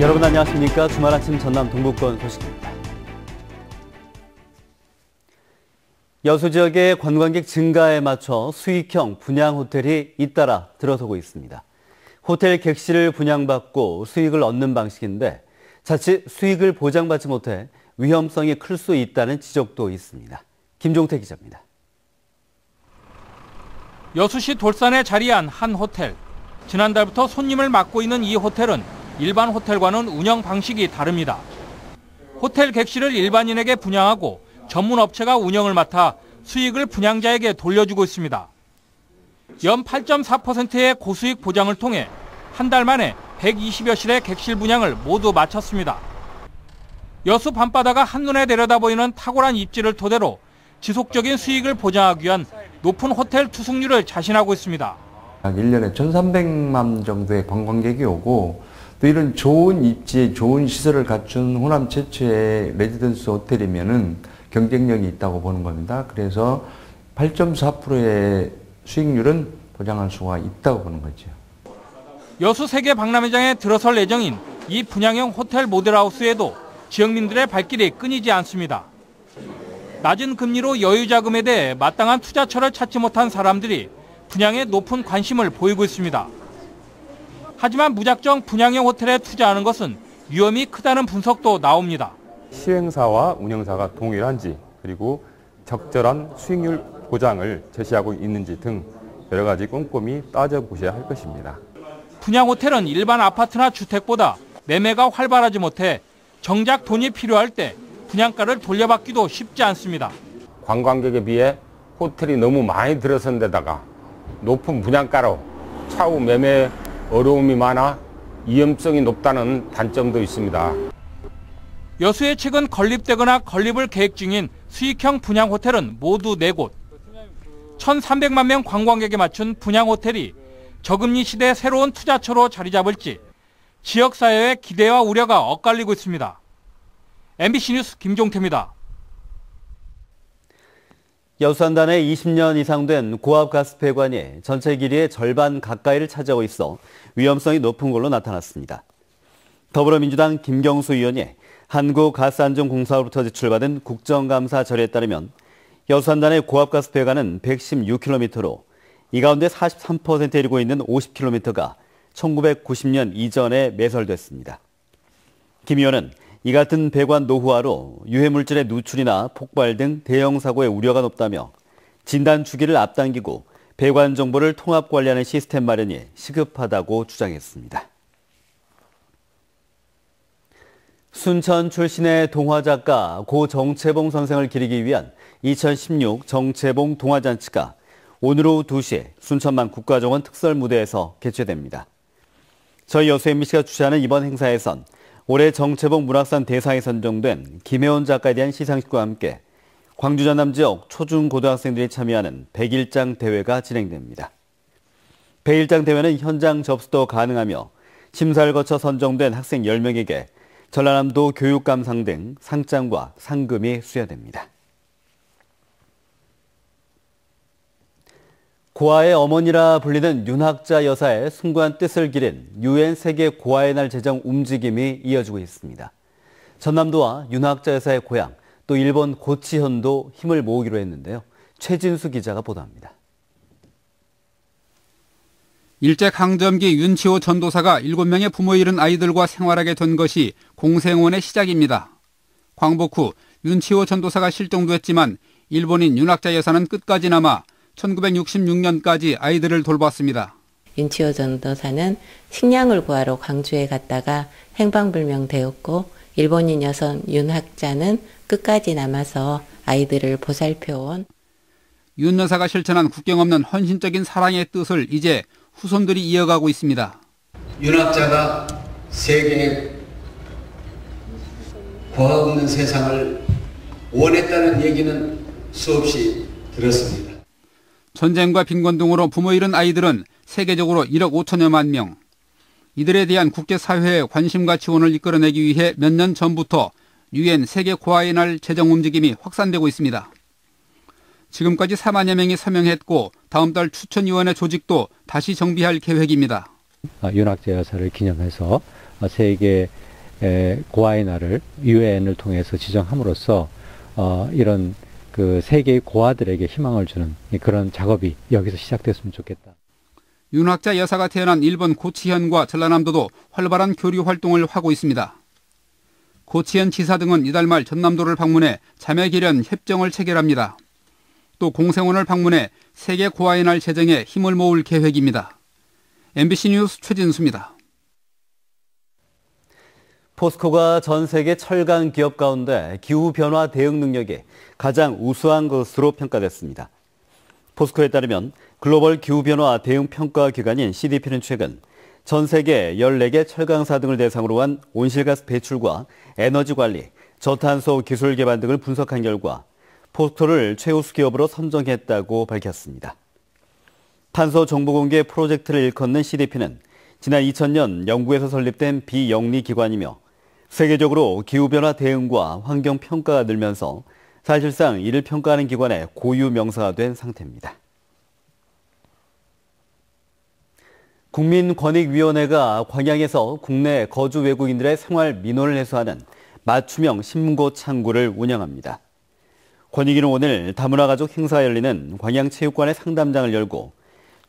여러분 안녕하십니까? 주말 아침 전남 동부권 소식입니다. 여수 지역의 관광객 증가에 맞춰 수익형 분양 호텔이 잇따라 들어서고 있습니다. 호텔 객실을 분양받고 수익을 얻는 방식인데 자칫 수익을 보장받지 못해 위험성이 클 수 있다는 지적도 있습니다. 김종태 기자입니다. 여수시 돌산에 자리한 한 호텔. 지난달부터 손님을 맡고 있는 이 호텔은 일반 호텔과는 운영 방식이 다릅니다. 호텔 객실을 일반인에게 분양하고 전문 업체가 운영을 맡아 수익을 분양자에게 돌려주고 있습니다. 연 8.4%의 고수익 보장을 통해 한 달 만에 120여 실의 객실 분양을 모두 마쳤습니다. 여수 밤바다가 한눈에 내려다보이는 탁월한 입지를 토대로 지속적인 수익을 보장하기 위한 높은 호텔 투숙률을 자신하고 있습니다. 1년에 1,300만 정도의 관광객이 오고 또 이런 좋은 입지에 좋은 시설을 갖춘 호남 최초의 레지던스 호텔이면은 경쟁력이 있다고 보는 겁니다. 그래서 8.4%의 수익률은 보장할 수가 있다고 보는 거죠. 여수 세계 박람회장에 들어설 예정인 이 분양형 호텔 모델하우스에도 지역민들의 발길이 끊이지 않습니다. 낮은 금리로 여유 자금에 대해 마땅한 투자처를 찾지 못한 사람들이 분양에 높은 관심을 보이고 있습니다. 하지만 무작정 분양형 호텔에 투자하는 것은 위험이 크다는 분석도 나옵니다. 시행사와 운영사가 동일한지 그리고 적절한 수익률 보장을 제시하고 있는지 등 여러 가지 꼼꼼히 따져보셔야 할 것입니다. 분양 호텔은 일반 아파트나 주택보다 매매가 활발하지 못해 정작 돈이 필요할 때 분양가를 돌려받기도 쉽지 않습니다. 관광객에 비해 호텔이 너무 많이 들어선 데다가 높은 분양가로 차후 매매 어려움이 많아 위험성이 높다는 단점도 있습니다. 여수에 최근 건립되거나 건립을 계획 중인 수익형 분양 호텔은 모두 4곳. 1,300만 명 관광객에 맞춘 분양 호텔이 저금리 시대 새로운 투자처로 자리 잡을지 지역사회의 기대와 우려가 엇갈리고 있습니다. MBC 뉴스 김종태입니다. 여수 한단에 20년 이상 된 고압가스 배관이 전체 길이의 절반 가까이를 차지하고 있어 위험성이 높은 걸로 나타났습니다. 더불어민주당 김경수 의원이 한국가스안전공사로부터 제출받은 국정감사 자료에 따르면 여수 한단의 고압가스 배관은 116km로 이 가운데 43%에 이르고 있는 50km가 1990년 이전에 매설됐습니다. 김 의원은 이 같은 배관 노후화로 유해물질의 누출이나 폭발 등 대형 사고의 우려가 높다며 진단 주기를 앞당기고 배관 정보를 통합 관리하는 시스템 마련이 시급하다고 주장했습니다. 순천 출신의 동화작가 고 정채봉 선생을 기리기 위한 2016 정채봉 동화잔치가 오늘 오후 2시에 순천만 국가정원 특설무대에서 개최됩니다. 저희 여수 MBC가 주최하는 이번 행사에선 올해 정채봉 문학상 대상에 선정된 김혜원 작가에 대한 시상식과 함께 광주 전남 지역 초중고등학생들이 참여하는 백일장 대회가 진행됩니다. 백일장 대회는 현장 접수도 가능하며 심사를 거쳐 선정된 학생 10명에게 전라남도 교육감상 등 상장과 상금이 수여됩니다. 고아의 어머니라 불리는 윤학자 여사의 숭고한 뜻을 기린 UN 세계 고아의 날 제정 움직임이 이어지고 있습니다. 전남도와 윤학자 여사의 고향, 또 일본 고치현도 힘을 모으기로 했는데요. 최진수 기자가 보도합니다. 일제강점기 윤치호 전도사가 7명의 부모 잃은 아이들과 생활하게 된 것이 공생원의 시작입니다. 광복 후 윤치호 전도사가 실종도 했지만 일본인 윤학자 여사는 끝까지 남아 1966년까지 아이들을 돌봤습니다. 윤치호 전도사는 식량을 구하러 광주에 갔다가 행방불명되었고 일본인 여성 윤학자는 끝까지 남아서 아이들을 보살펴온 윤 여사가 실천한 국경 없는 헌신적인 사랑의 뜻을 이제 후손들이 이어가고 있습니다. 윤학자가 세계에 고아 없는 세상을 원했다는 얘기는 수없이 들었습니다. 전쟁과 빈곤 등으로 부모 잃은 아이들은 세계적으로 1억 5천여만 명. 이들에 대한 국제사회의 관심과 지원을 이끌어내기 위해 몇 년 전부터 UN 세계 고아의 날 제정 움직임이 확산되고 있습니다. 지금까지 4만여 명이 서명했고 다음 달 추천위원회 조직도 다시 정비할 계획입니다. 윤학자 여사를 기념해서 세계 고아의 날을 유엔을 통해서 지정함으로써 이런 그 세계의 고아들에게 희망을 주는 그런 작업이 여기서 시작됐으면 좋겠다. 윤학자 여사가 태어난 일본 고치현과 전라남도도 활발한 교류 활동을 하고 있습니다. 고치현 지사 등은 이달 말 전남도를 방문해 자매 결연 협정을 체결합니다. 또 공생원을 방문해 세계 고아의 날 제정에 힘을 모을 계획입니다. MBC 뉴스 최진수입니다. 포스코가 전 세계 철강 기업 가운데 기후변화 대응 능력이 가장 우수한 것으로 평가됐습니다. 포스코에 따르면 글로벌 기후변화 대응 평가 기관인 CDP는 최근 전 세계 14개 철강사 등을 대상으로 한 온실가스 배출과 에너지 관리, 저탄소 기술 개발 등을 분석한 결과 포스코를 최우수 기업으로 선정했다고 밝혔습니다. 탄소 정보 공개 프로젝트를 일컫는 CDP는 지난 2000년 영국에서 설립된 비영리 기관이며 세계적으로 기후변화 대응과 환경 평가가 늘면서 사실상 이를 평가하는 기관의 고유 명사가 된 상태입니다. 국민권익위원회가 광양에서 국내 거주 외국인들의 생활 민원을 해소하는 맞춤형 신고 창구를 운영합니다. 권익위는 오늘 다문화가족 행사가 열리는 광양체육관의 상담장을 열고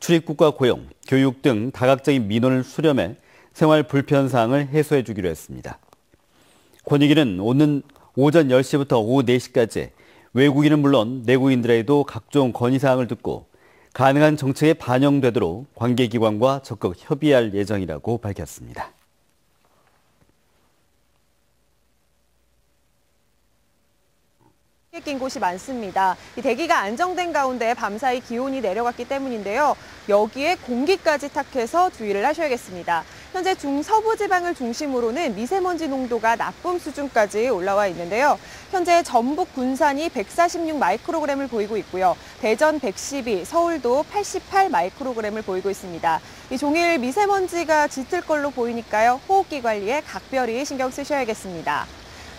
출입국과 고용, 교육 등 다각적인 민원을 수렴해 생활 불편 사항을 해소해 주기로 했습니다. 권익위는 오는 오전 10시부터 오후 4시까지 외국인은 물론 내국인들에게도 각종 건의사항을 듣고 가능한 정책에 반영되도록 관계기관과 적극 협의할 예정이라고 밝혔습니다. 낀 곳이 많습니다. 이 대기가 안정된 가운데 밤사이 기온이 내려갔기 때문인데요. 여기에 공기까지 탁해서 주의를 하셔야겠습니다. 현재 중서부 지방을 중심으로는 미세먼지 농도가 나쁨 수준까지 올라와 있는데요. 현재 전북 군산이 146 마이크로그램을 보이고 있고요. 대전 112, 서울도 88 마이크로그램을 보이고 있습니다. 이 종일 미세먼지가 짙을 걸로 보이니까요. 호흡기 관리에 각별히 신경 쓰셔야겠습니다.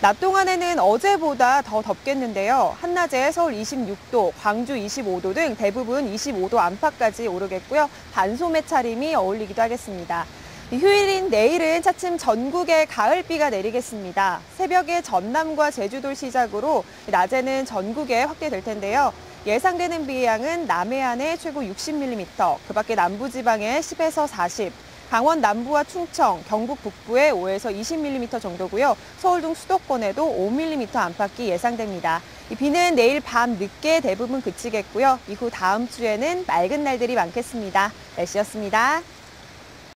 낮 동안에는 어제보다 더 덥겠는데요. 한낮에 서울 26도, 광주 25도 등 대부분 25도 안팎까지 오르겠고요. 반소매 차림이 어울리기도 하겠습니다. 휴일인 내일은 차츰 전국에 가을비가 내리겠습니다. 새벽에 전남과 제주도를 시작으로 낮에는 전국에 확대될 텐데요. 예상되는 비의 양은 남해안에 최고 60mm, 그 밖에 남부지방에 10에서 40, 강원 남부와 충청, 경북 북부에 5에서 20mm 정도고요. 서울 등 수도권에도 5mm 안팎이 예상됩니다. 이 비는 내일 밤 늦게 대부분 그치겠고요. 이후 다음 주에는 맑은 날들이 많겠습니다. 날씨였습니다.